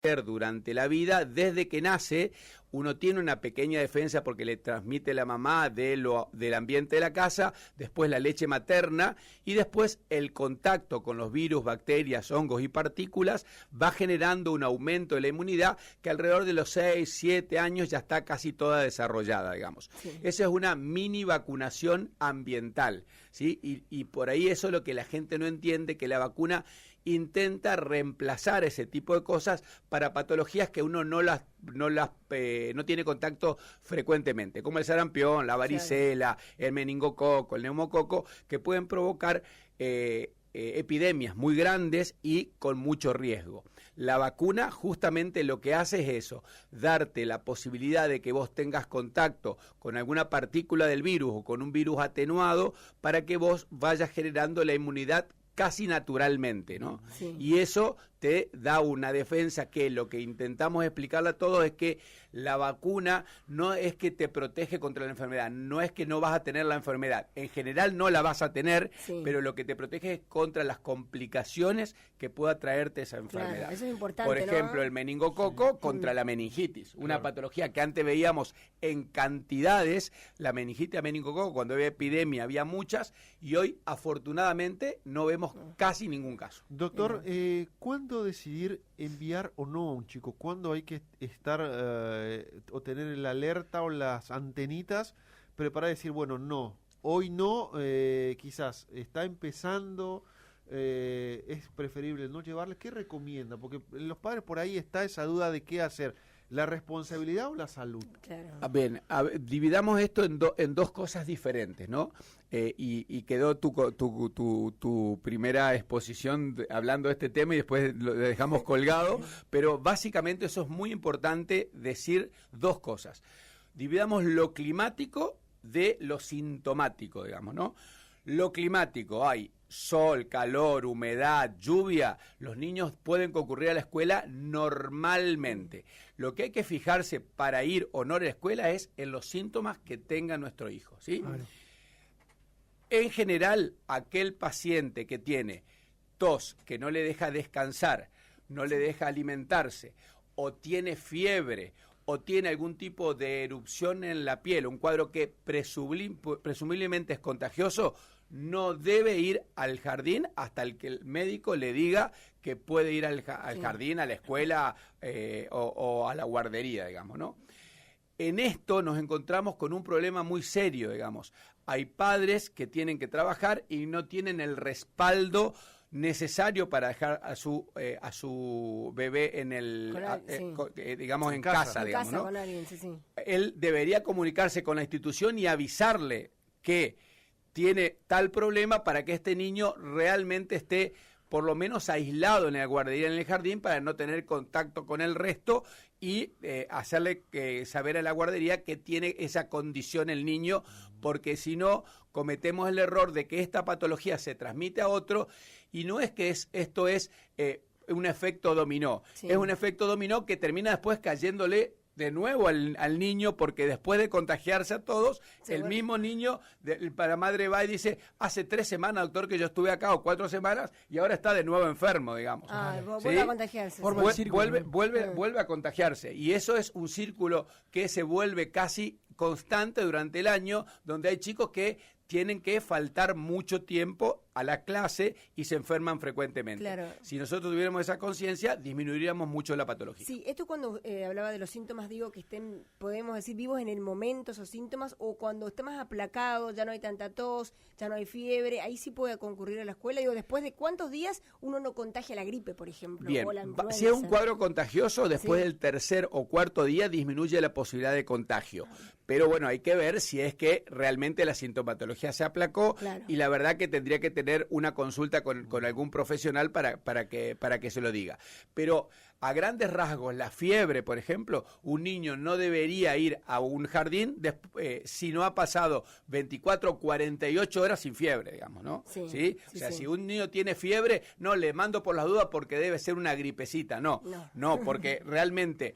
durante la vida. Desde que nace uno tiene una pequeña defensa porque le transmite la mamá del ambiente de la casa, después la leche materna y después el contacto con los virus, bacterias, hongos y partículas va generando un aumento de la inmunidad que alrededor de los 6, 7 años ya está casi toda desarrollada, digamos. Sí. Esa es una mini vacunación ambiental, ¿sí? Y por ahí eso es lo que la gente no entiende, que la vacuna intenta reemplazar ese tipo de cosas para patologías que uno no tiene contacto frecuentemente, como el sarampión, la varicela, el meningococo, el neumococo, que pueden provocar epidemias muy grandes y con mucho riesgo. La vacuna justamente lo que hace es eso, darte la posibilidad de que vos tengas contacto con alguna partícula del virus o con un virus atenuado para que vos vayas generando la inmunidad casi naturalmente, ¿no? Sí. Y eso te da una defensa que lo que intentamos explicarle a todos es que la vacuna no es que te protege contra la enfermedad, no es que no vas a tener la enfermedad, en general no la vas a tener, sí, pero lo que te protege es contra las complicaciones que pueda traerte esa enfermedad. Claro, eso es importante, por ejemplo, ¿no? El meningococo contra la meningitis, una patología que antes veíamos en cantidades, la meningitis a meningococo, cuando había epidemia había muchas, y hoy afortunadamente no vemos casi ningún caso. Doctor, ¿cuándo decidir enviar o no a un chico? ¿Cuándo hay que estar o tener la alerta o las antenitas preparadas y decir, bueno, no, hoy no, quizás está empezando, es preferible no llevarle? ¿Qué recomienda? Porque en los padres por ahí está esa duda de qué hacer, ¿la responsabilidad o la salud? Claro. Bien, dividamos esto en dos cosas diferentes, ¿no? Y quedó tu primera exposición hablando de este tema y después lo dejamos colgado, pero básicamente eso es muy importante decir dos cosas. Dividamos lo climático de lo sintomático, digamos, ¿no? Lo climático, hay sol, calor, humedad, lluvia, los niños pueden concurrir a la escuela normalmente. Lo que hay que fijarse para ir o no a la escuela es en los síntomas que tenga nuestro hijo, ¿sí? Claro. En general, aquel paciente que tiene tos, que no le deja descansar, no le deja alimentarse, o tiene fiebre, o tiene algún tipo de erupción en la piel, un cuadro que presumiblemente es contagioso, no debe ir al jardín hasta el que el médico le diga que puede ir al jardín, a la escuela o a la guardería, digamos, ¿no? En esto nos encontramos con un problema muy serio, digamos. Hay padres que tienen que trabajar y no tienen el respaldo necesario para dejar a su bebé en digamos en casa, digamos, ¿no? Con alguien, sí. Él debería comunicarse con la institución y avisarle que tiene tal problema para que este niño realmente esté por lo menos aislado en la guardería, en el jardín, para no tener contacto con el resto y hacerle saber a la guardería que tiene esa condición el niño, porque si no, cometemos el error de que esta patología se transmite a otro, y no es que esto es un efecto dominó, sí, es un efecto dominó que termina después cayéndole de nuevo al niño, porque después de contagiarse a todos, el mismo niño, la madre va y dice, hace 3 semanas, doctor, que yo estuve acá, o 4 semanas, y ahora está de nuevo enfermo, digamos. Vuelve a contagiarse. Vuelve a contagiarse, y eso es un círculo que se vuelve casi constante durante el año, donde hay chicos que tienen que faltar mucho tiempo a la clase y se enferman frecuentemente. Claro. Si nosotros tuviéramos esa conciencia, disminuiríamos mucho la patología. Sí, esto cuando hablaba de los síntomas, digo que estén, podemos decir, vivos en el momento esos síntomas, o cuando esté más aplacado, ya no hay tanta tos, ya no hay fiebre, ahí sí puede concurrir a la escuela. Digo, después de cuántos días uno no contagia la gripe, por ejemplo. Bien, o la influenza. Si es un cuadro contagioso, después del 3er o 4.º día disminuye la posibilidad de contagio. Pero bueno, hay que ver si es que realmente la sintomatología se aplacó, claro, y la verdad que tendría que tener una consulta con algún profesional para que se lo diga. Pero a grandes rasgos, la fiebre, por ejemplo, un niño no debería ir a un jardín si no ha pasado 24 o 48 horas sin fiebre, digamos, ¿no? Sí. O sea, si un niño tiene fiebre, no le mando por las dudas porque debe ser una gripecita, no, porque realmente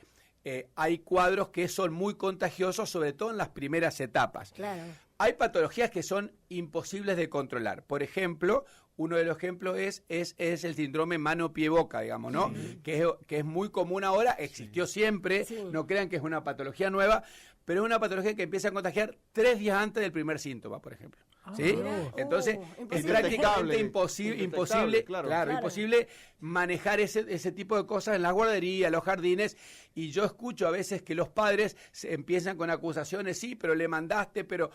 hay cuadros que son muy contagiosos, sobre todo en las primeras etapas. Claro. Hay patologías que son imposibles de controlar. Por ejemplo, uno de los ejemplos es el síndrome mano-pie-boca, digamos, ¿no? Que es muy común ahora, existió siempre, no crean que es una patología nueva, pero es una patología que empieza a contagiar 3 días antes del primer síntoma, por ejemplo. ¿Sí? Entonces es prácticamente imposible, claro, imposible manejar ese tipo de cosas en las guarderías, los jardines, y yo escucho a veces que los padres empiezan con acusaciones, sí, pero le mandaste, pero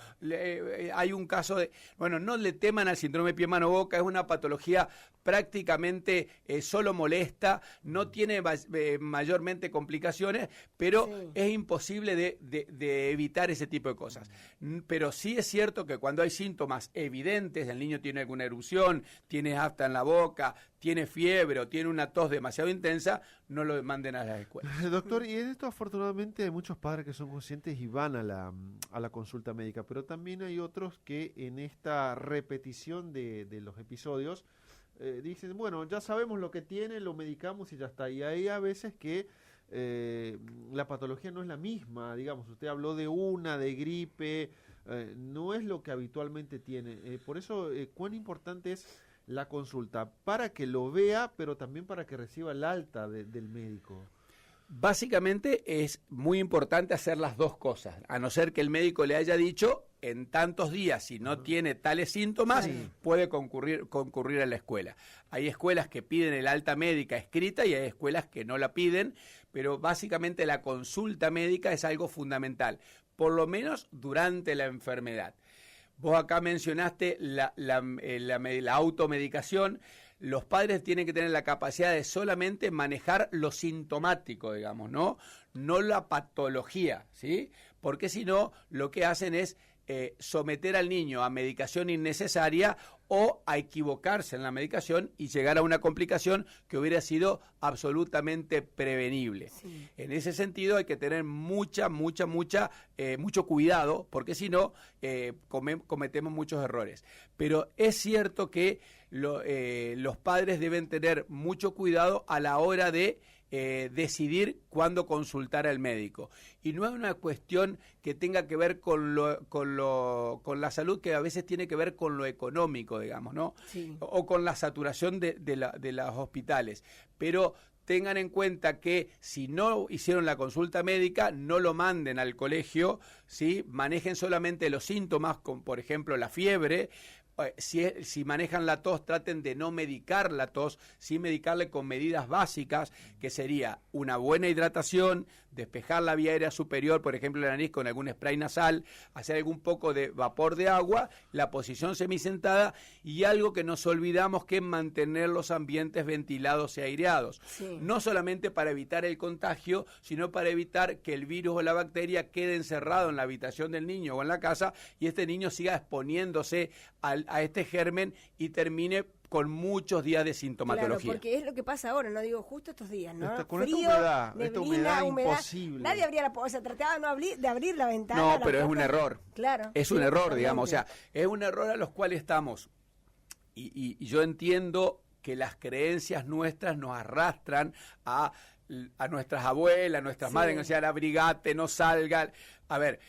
hay un caso de... Bueno, no le teman al síndrome pie-mano-boca, es una patología prácticamente solo molesta, no tiene mayormente complicaciones, pero es imposible de evitar ese tipo de cosas. Pero sí es cierto que cuando hay síntomas evidentes, el niño tiene alguna erupción, tiene afta en la boca, tiene fiebre o tiene una tos demasiado intensa, no lo manden a las escuelas. Doctor, y en esto afortunadamente hay muchos padres que son conscientes y van a la consulta médica, pero también hay otros que en esta repetición de los episodios dicen, bueno, ya sabemos lo que tiene, lo medicamos y ya está. Y hay a veces que la patología no es la misma, digamos, usted habló de gripe, no es lo que habitualmente tiene. Por eso, cuán importante es la consulta, para que lo vea, pero también para que reciba el alta del médico. Básicamente es muy importante hacer las dos cosas, a no ser que el médico le haya dicho en tantos días, si no tiene tales síntomas, puede concurrir a la escuela. Hay escuelas que piden el alta médica escrita y hay escuelas que no la piden, pero básicamente la consulta médica es algo fundamental, por lo menos durante la enfermedad. Vos acá mencionaste la automedicación. Los padres tienen que tener la capacidad de solamente manejar lo sintomático, digamos, no la patología, ¿sí? Porque si no, lo que hacen es someter al niño a medicación innecesaria o a equivocarse en la medicación y llegar a una complicación que hubiera sido absolutamente prevenible. Sí. En ese sentido hay que tener mucho cuidado, porque si no cometemos muchos errores. Pero es cierto que los padres deben tener mucho cuidado a la hora de decidir cuándo consultar al médico. Y no es una cuestión que tenga que ver con la salud, que a veces tiene que ver con lo económico, digamos, ¿no? Sí. O con la saturación de los hospitales. Pero tengan en cuenta que si no hicieron la consulta médica, no lo manden al colegio, ¿sí? Manejen solamente los síntomas, como por ejemplo la fiebre. Si manejan la tos, traten de no medicar la tos, sí medicarle con medidas básicas, que sería una buena hidratación, despejar la vía aérea superior, por ejemplo la nariz con algún spray nasal, hacer algún poco de vapor de agua, la posición semisentada y algo que nos olvidamos, que es mantener los ambientes ventilados y aireados. Sí. No solamente para evitar el contagio, sino para evitar que el virus o la bacteria quede encerrado en la habitación del niño o en la casa y este niño siga exponiéndose a este germen y termine con muchos días de sintomatología. Claro, porque es lo que pasa ahora, no digo justo estos días, ¿no? Con frío, esta neblina, humedad, imposible. Nadie abría trataba de abrir la ventana. No, pero es un error. Claro. Es un error, digamos, o sea, es un error a los cuales estamos. Y yo entiendo que las creencias nuestras nos arrastran a nuestras abuelas, a nuestras madres, o sea, abrigate, no salgan. A ver,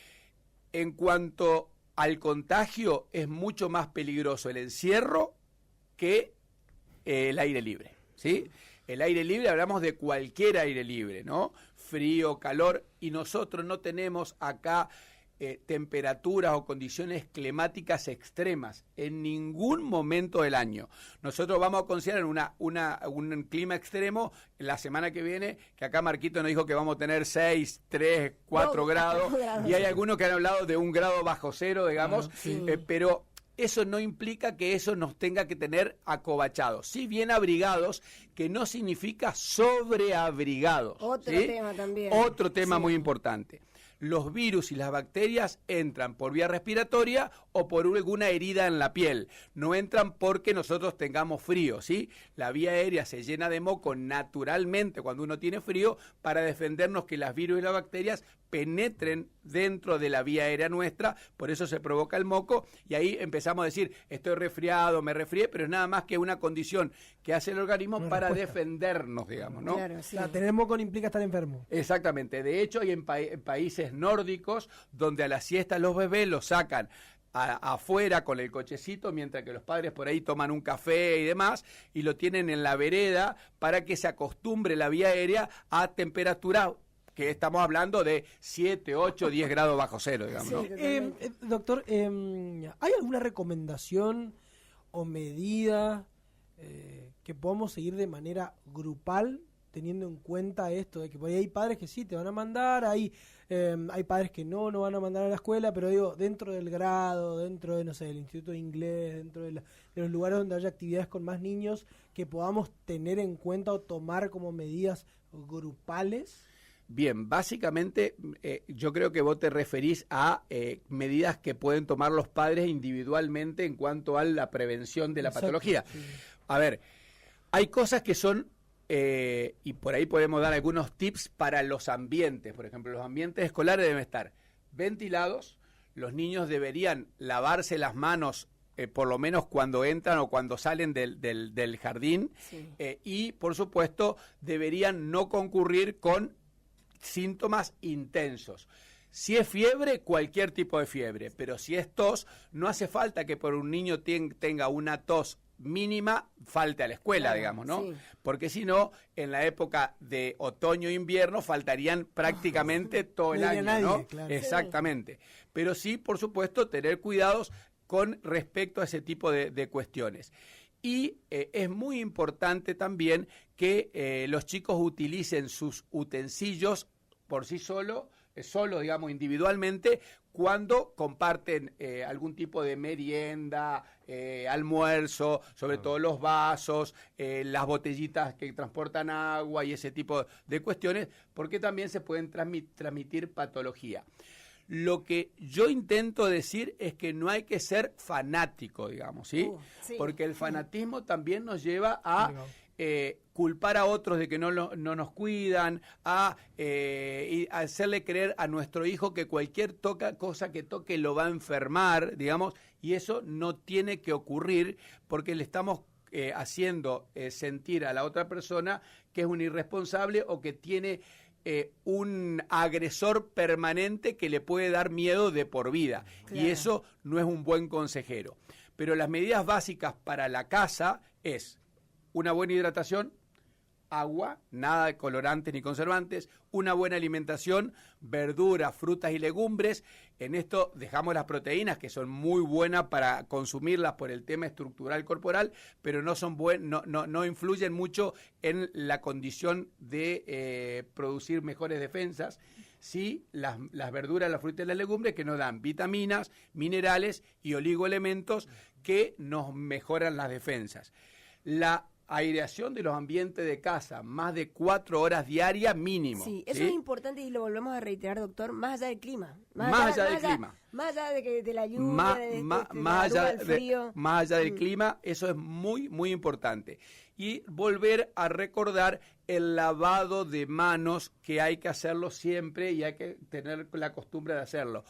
en cuanto al contagio, es mucho más peligroso el encierro que el aire libre, ¿sí? El aire libre, hablamos de cualquier aire libre, ¿no? Frío, calor, y nosotros no tenemos acá temperaturas o condiciones climáticas extremas en ningún momento del año. Nosotros vamos a considerar un clima extremo la semana que viene, que acá Marquito nos dijo que vamos a tener 6, 3, 4 grados, y hay algunos que han hablado de 1 grado bajo cero, digamos, pero eso no implica que eso nos tenga que tener acobachados, sí bien abrigados, que no significa sobreabrigados. Otro tema también. Otro tema muy importante. Los virus y las bacterias entran por vía respiratoria o por alguna herida en la piel. No entran porque nosotros tengamos frío, ¿sí? La vía aérea se llena de moco naturalmente cuando uno tiene frío para defendernos que las virus y las bacterias penetren dentro de la vía aérea nuestra, por eso se provoca el moco y ahí empezamos a decir, estoy resfriado, me resfrié, pero es nada más que una condición que hace el organismo para defendernos, digamos, ¿no? Claro, sí. Tener moco no implica estar enfermo. Exactamente, de hecho hay en países nórdicos donde a la siesta los bebés los sacan afuera con el cochecito, mientras que los padres por ahí toman un café y demás, y lo tienen en la vereda para que se acostumbre la vía aérea a temperatura que estamos hablando de 7, 8, 10 grados bajo cero, digamos, Sí, ¿no? totalmente. Doctor, ¿hay alguna recomendación o medida que podamos seguir de manera grupal, teniendo en cuenta esto de que por ahí hay padres que sí te van a mandar, hay padres que no van a mandar a la escuela, pero digo, dentro del grado, dentro de, no sé, del Instituto de Inglés, dentro de los lugares donde haya actividades con más niños, que podamos tener en cuenta o tomar como medidas grupales? Bien, básicamente yo creo que vos te referís a medidas que pueden tomar los padres individualmente en cuanto a la prevención de la Exacto, patología. sí. A ver, hay cosas que son, y por ahí podemos dar algunos tips para los ambientes. Por ejemplo, los ambientes escolares deben estar ventilados, los niños deberían lavarse las manos por lo menos cuando entran o cuando salen del jardín, Sí. y por supuesto deberían no concurrir con síntomas intensos. Si es fiebre, cualquier tipo de fiebre, pero si es tos, no hace falta que por un niño tenga una tos mínima falte a la escuela, Claro, digamos, ¿no? sí. Porque si no, en la época de otoño e invierno faltarían prácticamente todo el No año, iría nadie, ¿no? claro. Exactamente. Pero sí, por supuesto, tener cuidados con respecto a ese tipo de cuestiones. Y es muy importante también que los chicos utilicen sus utensilios por sí solo, digamos, individualmente, cuando comparten algún tipo de merienda, almuerzo, sobre todo los vasos, las botellitas que transportan agua y ese tipo de cuestiones, porque también se pueden transmitir patología. Lo que yo intento decir es que no hay que ser fanático, digamos, ¿sí? Sí. Porque el fanatismo también nos lleva a Legal. culpar a otros de que no nos cuidan, y hacerle creer a nuestro hijo que cualquier cosa que toque lo va a enfermar, digamos, y eso no tiene que ocurrir porque le estamos haciendo sentir a la otra persona que es un irresponsable o que tiene un agresor permanente que le puede dar miedo de por vida. Claro. Y eso no es un buen consejero. Pero las medidas básicas para la casa es una buena hidratación, agua, nada de colorantes ni conservantes, una buena alimentación, verduras, frutas y legumbres. En esto dejamos las proteínas, que son muy buenas para consumirlas por el tema estructural corporal, pero no influyen mucho en la condición de producir mejores defensas. Sí, las verduras, las frutas y las legumbres que nos dan vitaminas, minerales y oligoelementos que nos mejoran las defensas. La aireación de los ambientes de casa, más de 4 horas diarias mínimo. Sí, eso es importante y lo volvemos a reiterar, doctor, más allá del clima. Más allá del clima. Más allá de la lluvia, Más allá del frío. más allá del clima, eso es muy, muy importante. Y volver a recordar el lavado de manos, que hay que hacerlo siempre y hay que tener la costumbre de hacerlo.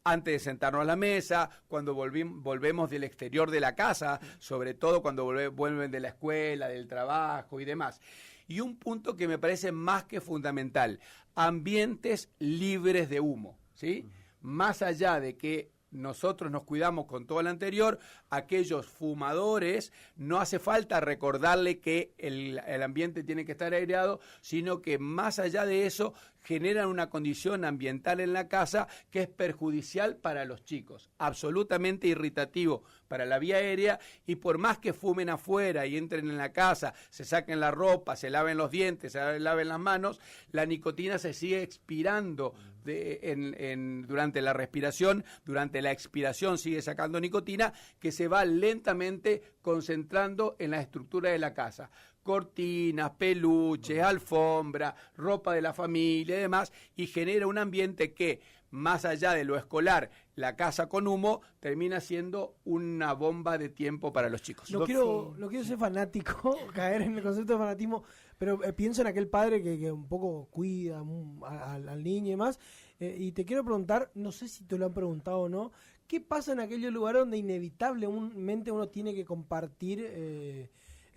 Antes de sentarnos a la mesa, cuando volvemos del exterior de la casa, sobre todo cuando vuelven de la escuela, del trabajo y demás. Y un punto que me parece más que fundamental, ambientes libres de humo, ¿sí? Más allá de que nosotros nos cuidamos con todo lo anterior, aquellos fumadores, no hace falta recordarle que el ambiente tiene que estar aireado, sino que más allá de eso generan una condición ambiental en la casa que es perjudicial para los chicos, absolutamente irritativo para la vía aérea, y por más que fumen afuera y entren en la casa, se saquen la ropa, se laven los dientes, se laven las manos, la nicotina se sigue expirando durante la respiración, durante la expiración sigue sacando nicotina que se va lentamente concentrando en la estructura de la casa. Cortinas, peluches, alfombra, ropa de la familia y demás, y genera un ambiente que, más allá de lo escolar, la casa con humo, termina siendo una bomba de tiempo para los chicos. No quiero ser fanático, caer en el concepto de fanatismo, pero pienso en aquel padre que un poco cuida al niño y demás, y te quiero preguntar, no sé si te lo han preguntado o no, ¿qué pasa en aquellos lugares donde inevitablemente uno tiene que compartir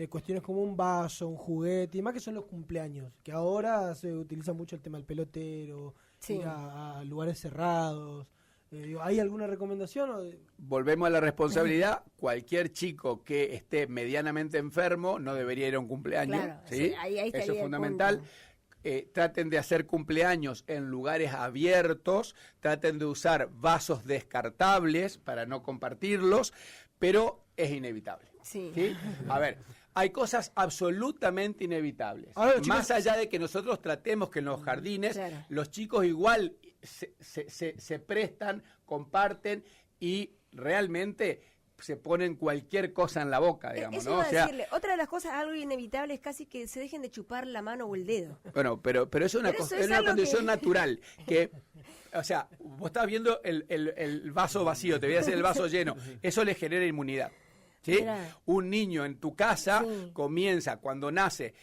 cuestiones como un vaso, un juguete y más, que son los cumpleaños, que ahora se utiliza mucho el tema del pelotero, Sí. ir a lugares cerrados? ¿Hay alguna recomendación? Volvemos a la responsabilidad. Cualquier chico que esté medianamente enfermo no debería ir a un cumpleaños. Claro, ¿sí? ahí Eso estaría es el fundamental. punto. Traten de hacer cumpleaños en lugares abiertos, traten de usar vasos descartables para no compartirlos, pero es inevitable. Sí. ¿Sí? A ver, hay cosas absolutamente inevitables. A ver, chicos, más allá de que nosotros tratemos que en los jardines Claro. los chicos igual se prestan, comparten y realmente se ponen cualquier cosa en la boca, digamos, Eso ¿no? iba O a sea, decirle. Otra de las cosas, algo inevitable, es casi que se dejen de chupar la mano o el dedo. bueno, pero es una, Pero eso es es una algo condición que- natural que, o sea, vos estás viendo el vaso vacío, te voy a hacer el vaso lleno, eso le genera inmunidad. ¿Sí? Mirá. Un niño en tu casa Sí. comienza cuando nace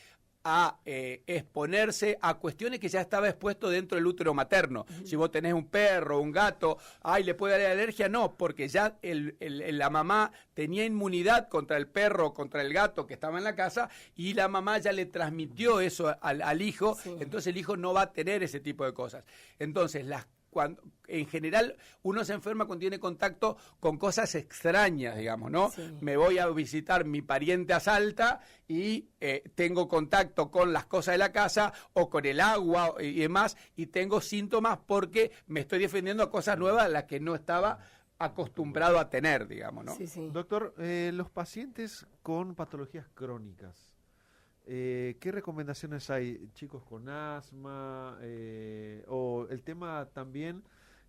a exponerse a cuestiones que ya estaba expuesto dentro del útero materno. Si vos tenés un perro, un gato, ay, ¿le puede dar alergia? No, porque ya la mamá tenía inmunidad contra el perro, contra el gato que estaba en la casa, y la mamá ya le transmitió eso al hijo, Sí. entonces el hijo no va a tener ese tipo de cosas. Entonces, en general uno se enferma cuando tiene contacto con cosas extrañas, digamos, ¿no? Sí. Me voy a visitar mi pariente a Salta y tengo contacto con las cosas de la casa o con el agua y demás, y tengo síntomas porque me estoy defendiendo a cosas nuevas a las que no estaba acostumbrado a tener, digamos, ¿no? Sí, sí. Doctor, los pacientes con patologías crónicas, ¿qué recomendaciones hay? Chicos con asma, o el tema también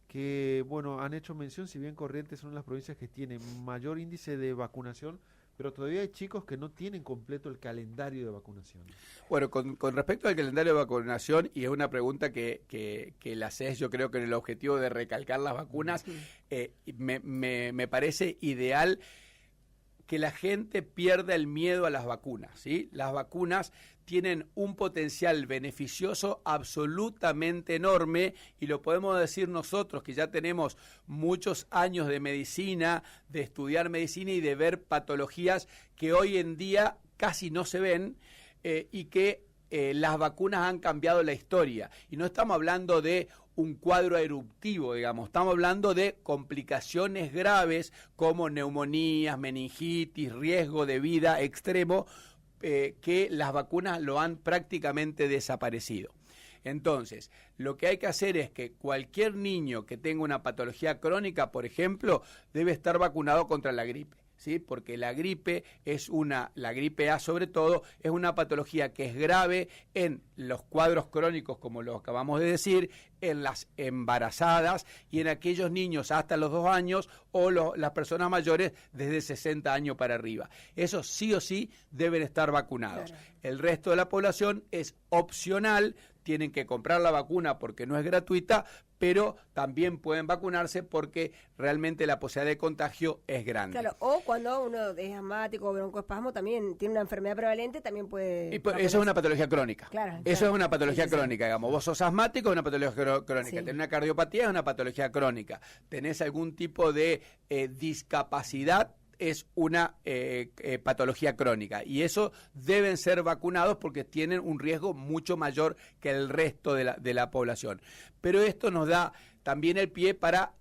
que, bueno, han hecho mención, si bien Corrientes son las provincias que tienen mayor índice de vacunación, pero todavía hay chicos que no tienen completo el calendario de vacunación. Bueno, con respecto al calendario de vacunación, y es una pregunta que la haces, yo creo que en el objetivo de recalcar las vacunas, me parece ideal que la gente pierda el miedo a las vacunas, ¿sí? Las vacunas tienen un potencial beneficioso absolutamente enorme, y lo podemos decir nosotros que ya tenemos muchos años de medicina, de estudiar medicina y de ver patologías que hoy en día casi no se ven, y que las vacunas han cambiado la historia. Y no estamos hablando de un cuadro eruptivo, digamos, estamos hablando de complicaciones graves como neumonías, meningitis, riesgo de vida extremo, que las vacunas lo han prácticamente desaparecido. Entonces, lo que hay que hacer es que cualquier niño que tenga una patología crónica, por ejemplo, debe estar vacunado contra la gripe. ¿Sí? Porque la gripe la gripe A sobre todo, es una patología que es grave en los cuadros crónicos, como lo acabamos de decir, en las embarazadas y en aquellos niños hasta los 2 años o las personas mayores desde 60 años para arriba. Esos sí o sí deben estar vacunados. Claro. El resto de la población es opcional, tienen que comprar la vacuna porque no es gratuita, pero también pueden vacunarse porque realmente la posibilidad de contagio es grande. Claro, o cuando uno es asmático o broncoespasmo, también tiene una enfermedad prevalente, también puede... Eso es una patología crónica. Claro, Eso claro. es una patología Sí, sí, sí. crónica, digamos. Vos sos asmático, es una patología crónica. Sí. Tenés una cardiopatía, es una patología crónica. Tenés algún tipo de discapacidad, es una patología crónica, y eso deben ser vacunados porque tienen un riesgo mucho mayor que el resto de la población. Pero esto nos da también el pie para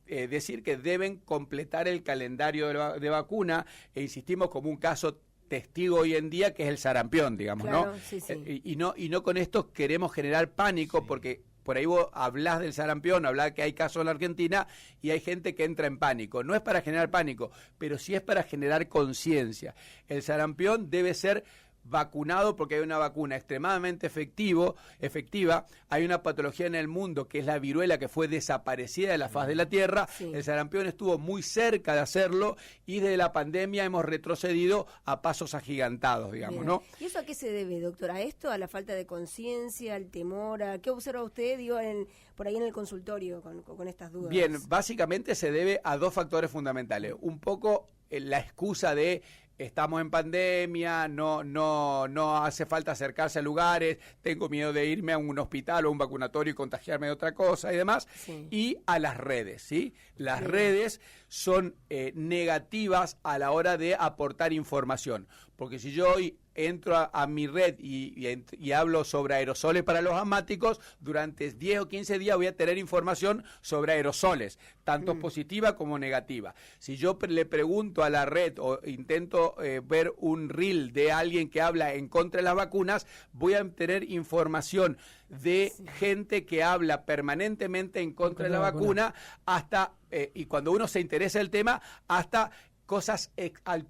decir que deben completar el calendario de vacuna, e insistimos como un caso testigo hoy en día que es el sarampión, digamos, Claro, ¿no? sí, sí. Y no con esto queremos generar pánico, porque por ahí vos hablás del sarampión, hablás que hay casos en la Argentina y hay gente que entra en pánico. No es para generar pánico, pero sí es para generar conciencia. El sarampión debe ser vacunado porque hay una vacuna extremadamente efectiva. Hay una patología en el mundo que es la viruela, que fue desaparecida de la faz de la Tierra. Sí. El sarampión estuvo muy cerca de hacerlo, y desde la pandemia hemos retrocedido a pasos agigantados, digamos, Bien. ¿no? ¿Y eso a qué se debe, doctor? ¿A esto? ¿A la falta de conciencia? ¿Al temor? ¿A qué observa usted, digo, por ahí en el consultorio con estas dudas? Bien, básicamente se debe a 2 factores fundamentales. Un poco la excusa de estamos en pandemia, no hace falta acercarse a lugares, tengo miedo de irme a un hospital o un vacunatorio y contagiarme de otra cosa y demás, Sí. y a las redes, ¿sí? Las Bien. redes son negativas a la hora de aportar información. porque si yo hoy entro a mi red y hablo sobre aerosoles para los asmáticos, durante 10 o 15 días voy a tener información sobre aerosoles, tanto positiva como negativa. Si yo le pregunto a la red o intento ver un reel de alguien que habla en contra de las vacunas, voy a tener información de gente que habla permanentemente en contra de la vacuna, hasta, y cuando uno se interesa el tema, hasta cosas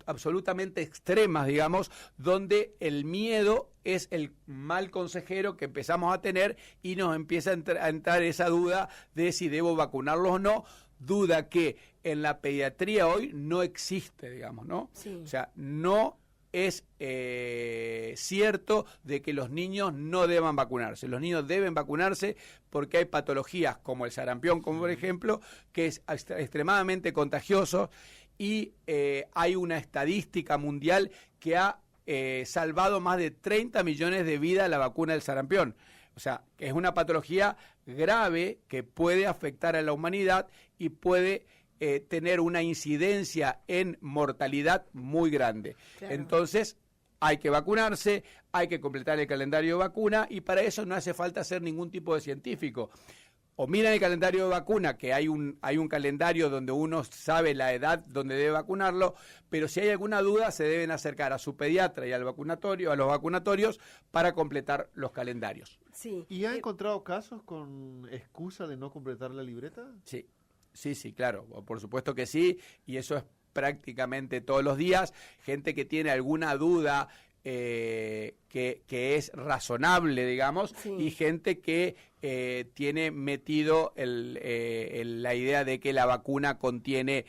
absolutamente extremas, digamos, donde el miedo es el mal consejero que empezamos a tener y nos empieza a entrar esa duda de si debo vacunarlos o no, duda que en la pediatría hoy no existe, digamos, ¿no? Sí. O sea, no es cierto de que los niños no deban vacunarse. Los niños deben vacunarse porque hay patologías como el sarampión, como por ejemplo, que es extremadamente contagioso, y hay una estadística mundial que ha salvado más de 30 millones de vidas la vacuna del sarampión. O sea, que es una patología grave que puede afectar a la humanidad y puede tener una incidencia en mortalidad muy grande. Claro. Entonces, hay que vacunarse, hay que completar el calendario de vacuna, y para eso no hace falta ser ningún tipo de científico. O miran el calendario de vacuna, que hay un calendario donde uno sabe la edad donde debe vacunarlo, pero si hay alguna duda se deben acercar a su pediatra y a los vacunatorios para completar los calendarios. Sí. ¿Y ha encontrado casos con excusa de no completar la libreta? Sí, claro, por supuesto que sí, y eso es prácticamente todos los días. Gente que tiene alguna duda que es razonable, digamos, y gente que tiene metido la idea de que la vacuna contiene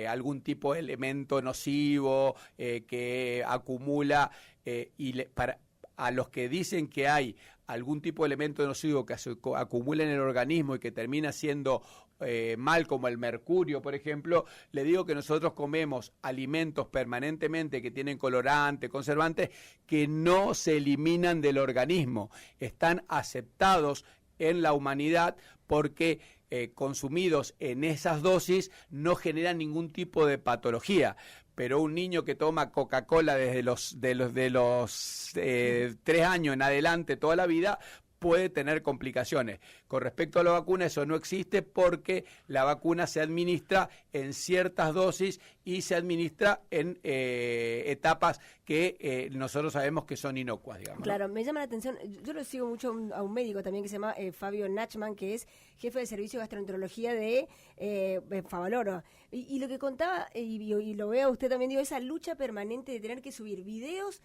algún tipo de elemento nocivo que acumula, a los que dicen que hay algún tipo de elemento nocivo que se acumula en el organismo y que termina siendo mal, como el mercurio, por ejemplo, le digo que nosotros comemos alimentos permanentemente que tienen colorantes, conservantes, que no se eliminan del organismo, están aceptados en la humanidad porque consumidos en esas dosis no generan ningún tipo de patología. Pero un niño que toma Coca-Cola desde los 3 años en adelante, toda la vida, puede tener complicaciones. Con respecto a la vacuna, eso no existe porque la vacuna se administra en ciertas dosis y se administra en etapas que nosotros sabemos que son inocuas, digamos. Claro, ¿no? Me llama la atención, yo lo sigo mucho a un médico también que se llama Fabio Nachman, que es jefe de servicio de gastroenterología de Favaloro. Y lo que contaba, y lo veo a usted también, digo, esa lucha permanente de tener que subir videos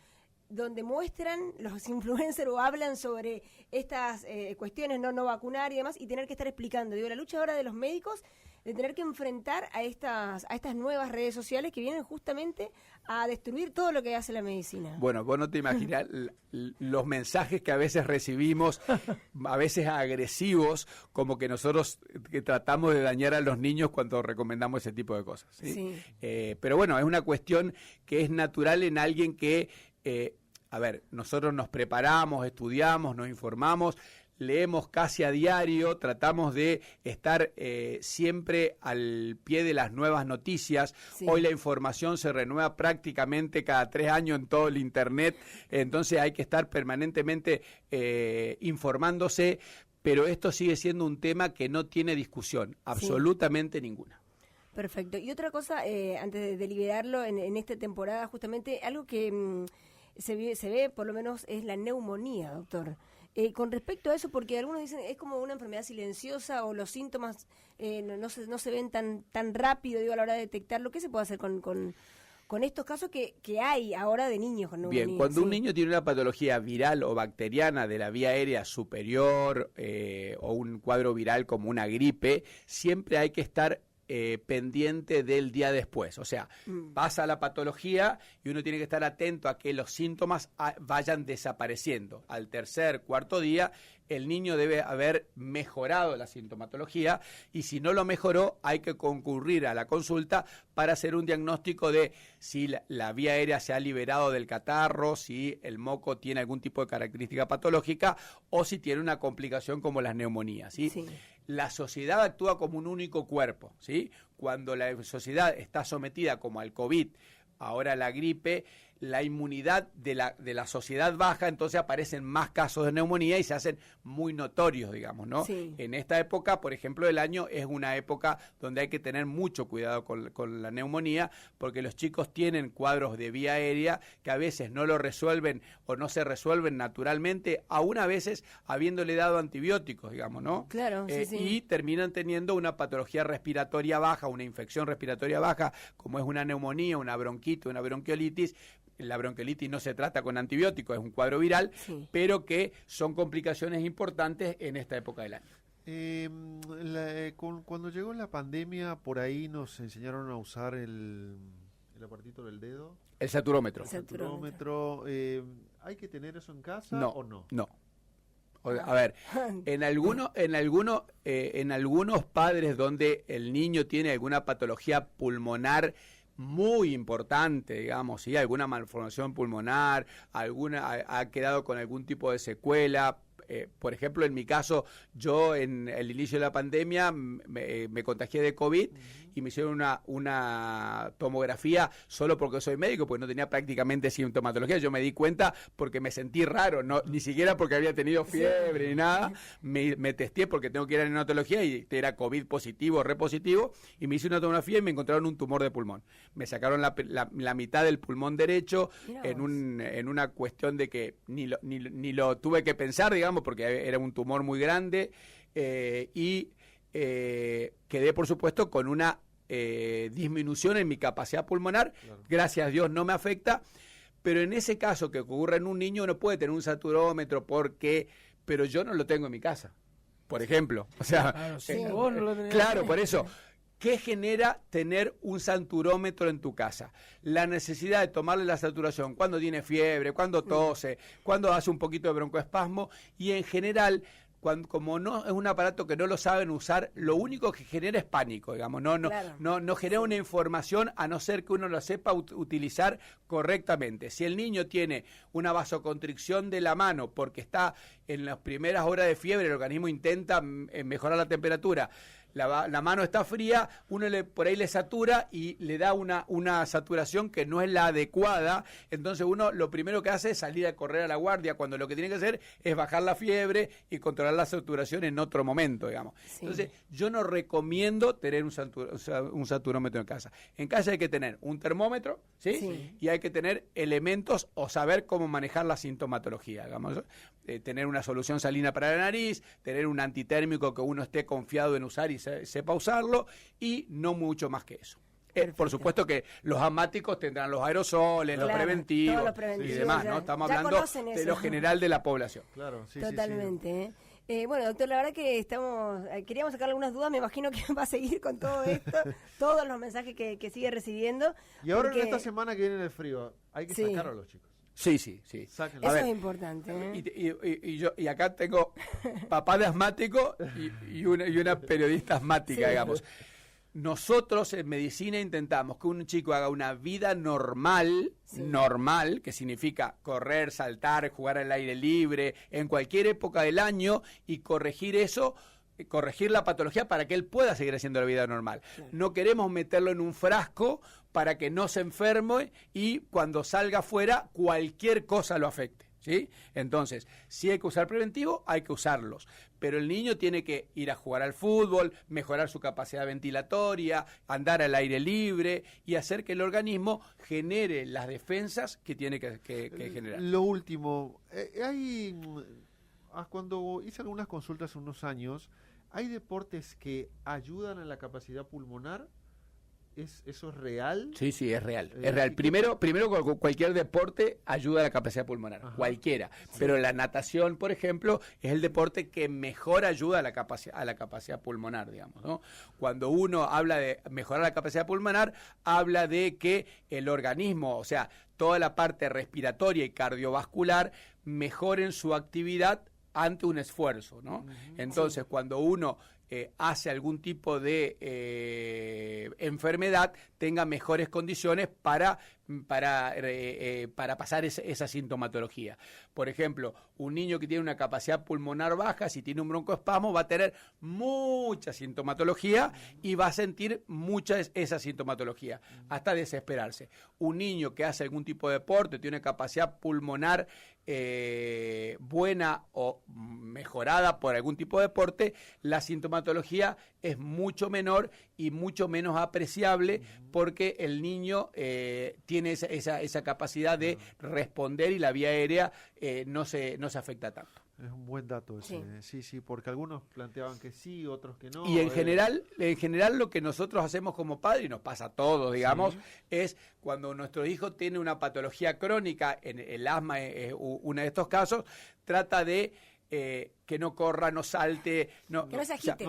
donde muestran los influencers o hablan sobre estas cuestiones, no vacunar y demás, y tener que estar explicando. Digo, la lucha ahora de los médicos de tener que enfrentar a estas nuevas redes sociales que vienen justamente a destruir todo lo que hace la medicina. Bueno, vos no te imaginas los mensajes que a veces recibimos, a veces agresivos, como que nosotros que tratamos de dañar a los niños cuando recomendamos ese tipo de cosas. ¿Sí? Pero bueno, es una cuestión que es natural en alguien que... a ver, nosotros nos preparamos, estudiamos, nos informamos, leemos casi a diario, tratamos de estar siempre al pie de las nuevas noticias. Sí. Hoy la información se renueva prácticamente cada 3 años en todo el Internet, entonces hay que estar permanentemente informándose, pero esto sigue siendo un tema que no tiene discusión, absolutamente ninguna. Perfecto. Y otra cosa, antes de liberarlo en esta temporada, justamente algo que... se ve, por lo menos, es la neumonía, doctor. Con respecto a eso, porque algunos dicen es como una enfermedad silenciosa o los síntomas no se ven tan rápido, digo, a la hora de detectarlo. ¿Qué se puede hacer con estos casos que hay ahora de niños con neumonía? Bien, cuando un niño tiene una patología viral o bacteriana de la vía aérea superior o un cuadro viral como una gripe, siempre hay que estar pendiente del día después. O sea, pasa la patología y uno tiene que estar atento a que los síntomas vayan desapareciendo. Al 3.er, 4.º día, el niño debe haber mejorado la sintomatología y si no lo mejoró, hay que concurrir a la consulta para hacer un diagnóstico de si la vía aérea se ha liberado del catarro, si el moco tiene algún tipo de característica patológica o si tiene una complicación como las neumonías, ¿sí? Sí. La sociedad actúa como un único cuerpo, ¿sí? Cuando la sociedad está sometida como al COVID, ahora la gripe, la inmunidad de la sociedad baja, entonces aparecen más casos de neumonía y se hacen muy notorios, digamos, ¿no? Sí. En esta época, por ejemplo, del año, es una época donde hay que tener mucho cuidado con la neumonía, porque los chicos tienen cuadros de vía aérea que a veces no lo resuelven o no se resuelven naturalmente, aún a veces habiéndole dado antibióticos, digamos, ¿no? Claro, sí. Y terminan teniendo una patología respiratoria baja, una infección respiratoria baja, como es una neumonía, una bronquitis, una bronquiolitis. La bronquiolitis no se trata con antibióticos, es un cuadro viral, Sí. pero que son complicaciones importantes en esta época del año. Cuando llegó la pandemia, por ahí nos enseñaron a usar el aparatito del dedo, El saturómetro. El saturómetro. ¿Hay que tener eso en casa o no? No. A ver, en algunos padres donde el niño tiene alguna patología pulmonar muy importante, digamos, ¿sí? Alguna malformación pulmonar, ha quedado con algún tipo de secuela. Por ejemplo, en mi caso, yo en el inicio de la pandemia me contagié de COVID y me hicieron una tomografía solo porque soy médico, porque no tenía prácticamente sintomatología. Yo me di cuenta porque me sentí raro, ni siquiera porque había tenido fiebre ni nada. Me testé porque tengo que ir a neonatología y era COVID positivo, repositivo, y me hice una tomografía y me encontraron un tumor de pulmón. Me sacaron la mitad del pulmón derecho en una cuestión de que ni lo tuve que pensar, digamos, porque era un tumor muy grande, y quedé, por supuesto, con una disminución en mi capacidad pulmonar. Claro. Gracias a Dios no me afecta, pero en ese caso que ocurra en un niño, uno puede tener un saturómetro pero yo no lo tengo en mi casa, por ejemplo. O sea, claro, sí, vos no lo tenés. Claro, por eso. ¿Qué genera tener un saturómetro en tu casa? La necesidad de tomarle la saturación cuando tiene fiebre, cuando tose, cuando hace un poquito de broncoespasmo, y en general, como no es un aparato que no lo saben usar, lo único que genera es pánico, digamos, no genera una información a no ser que uno lo sepa utilizar correctamente. Si el niño tiene una vasoconstricción de la mano porque está en las primeras horas de fiebre, el organismo intenta mejorar la temperatura, la mano está fría, uno por ahí le satura y le da una saturación que no es la adecuada, entonces uno lo primero que hace es salir a correr a la guardia, cuando lo que tiene que hacer es bajar la fiebre y controlar la saturación en otro momento, digamos. Sí. Entonces yo no recomiendo tener un saturómetro en casa. En casa hay que tener un termómetro, ¿sí? Sí. Y hay que tener elementos o saber cómo manejar la sintomatología, digamos. Tener una solución salina para la nariz, tener un antitérmico que uno esté confiado en usar y sepa usarlo, y no mucho más que eso. Por supuesto que los asmáticos tendrán los aerosoles, claro, los preventivos y demás, ¿no? Estamos hablando de lo general de la población. Claro, sí, totalmente. Sí. Bueno, doctor, la verdad que queríamos sacar algunas dudas, me imagino que va a seguir con todo esto, todos los mensajes que sigue recibiendo. Y ahora en esta semana que viene el frío, hay que sacar a los chicos. Sí. Eso es importante. Y acá tengo papá de asmático y una periodista asmática, digamos. Nosotros en medicina intentamos que un chico haga una vida normal, que significa correr, saltar, jugar al aire libre, en cualquier época del año, y corregir la patología para que él pueda seguir haciendo la vida normal. Claro. No queremos meterlo en un frasco para que no se enferme y cuando salga afuera cualquier cosa lo afecte, ¿sí? Entonces, si hay que usar preventivo, hay que usarlos. Pero el niño tiene que ir a jugar al fútbol, mejorar su capacidad ventilatoria, andar al aire libre y hacer que el organismo genere las defensas que tiene que generar. Lo último, cuando hice algunas consultas hace unos años, ¿hay deportes que ayudan a la capacidad pulmonar? ¿Eso es real? Sí, es real. Es real. Primero cualquier deporte ayuda a la capacidad pulmonar, cualquiera. Sí. Pero la natación, por ejemplo, es el deporte que mejor ayuda a la capacidad pulmonar, digamos, ¿no? Cuando uno habla de mejorar la capacidad pulmonar, habla de que el organismo, o sea, toda la parte respiratoria y cardiovascular, mejoren su actividad ante un esfuerzo, ¿no? Entonces, cuando uno hace algún tipo de enfermedad, tenga mejores condiciones para pasar esa sintomatología. Por ejemplo, un niño que tiene una capacidad pulmonar baja, si tiene un broncoespasmo, va a tener mucha sintomatología y va a sentir mucha esa sintomatología, hasta desesperarse. Un niño que hace algún tipo de deporte, tiene una capacidad pulmonar buena o mejorada por algún tipo de deporte, la sintomatología es mucho menor y mucho menos apreciable, porque el niño tiene esa capacidad de responder y la vía aérea no se afecta tanto. Es un buen dato ese. Sí, porque algunos planteaban que sí, otros que no. Y en general lo que nosotros hacemos como padres, y nos pasa a todos, digamos, es cuando nuestro hijo tiene una patología crónica, el asma es uno de estos casos, trata de que no corra, no salte, que no se agite.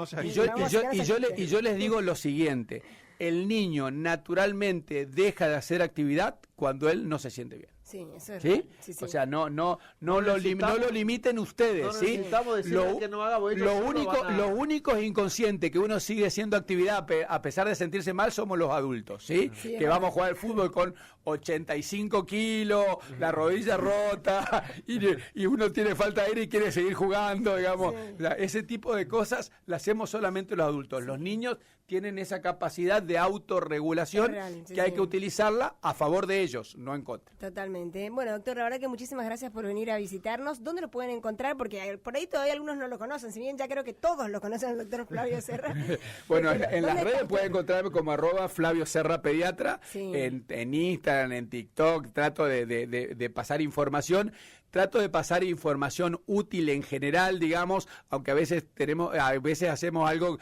Y yo les digo lo siguiente: el niño naturalmente deja de hacer actividad cuando él no se siente bien. Sí, eso es ¿Sí? real. Sí. O sea, no lo limiten ustedes, no ¿sí? necesitamos decirle que no haga, porque ellos lo único inconsciente que uno sigue haciendo actividad a pesar de sentirse mal somos los adultos, ¿sí? Que vamos a jugar al fútbol con 85 kilos, la rodilla rota, y uno tiene falta de aire y quiere seguir jugando, digamos. O sea, ese tipo de cosas las hacemos solamente los adultos. Los niños tienen esa capacidad de autorregulación que hay que utilizarla a favor de ellos, no en contra. Totalmente. Bueno, doctor, la verdad que muchísimas gracias por venir a visitarnos. ¿Dónde lo pueden encontrar? Porque por ahí todavía algunos no lo conocen, si bien ya creo que todos lo conocen al doctor Flavio Serra. Bueno, en las redes pueden encontrarme como @Flavio Serra Pediatra, en Instagram, en TikTok. Trato de pasar información. Trato de pasar información útil en general, digamos, aunque a veces hacemos algo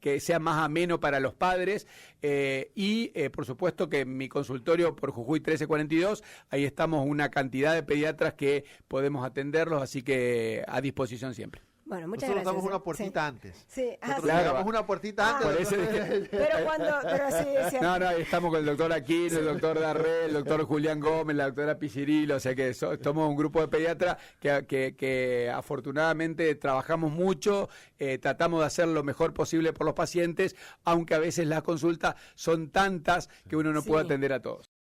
que sea más ameno para los padres, y por supuesto que en mi consultorio por Jujuy 1342, ahí estamos una cantidad de pediatras que podemos atenderlos, así que a disposición siempre. Bueno, muchas Nosotros gracias. damos una puertita antes. Sí. Nosotros damos una puertita antes. No, estamos con el doctor Aquino, el doctor Darré, el doctor Julián Gómez, la doctora Piscirilo, o sea que somos un grupo de pediatras que afortunadamente trabajamos mucho, tratamos de hacer lo mejor posible por los pacientes, aunque a veces las consultas son tantas que uno no puede atender a todos.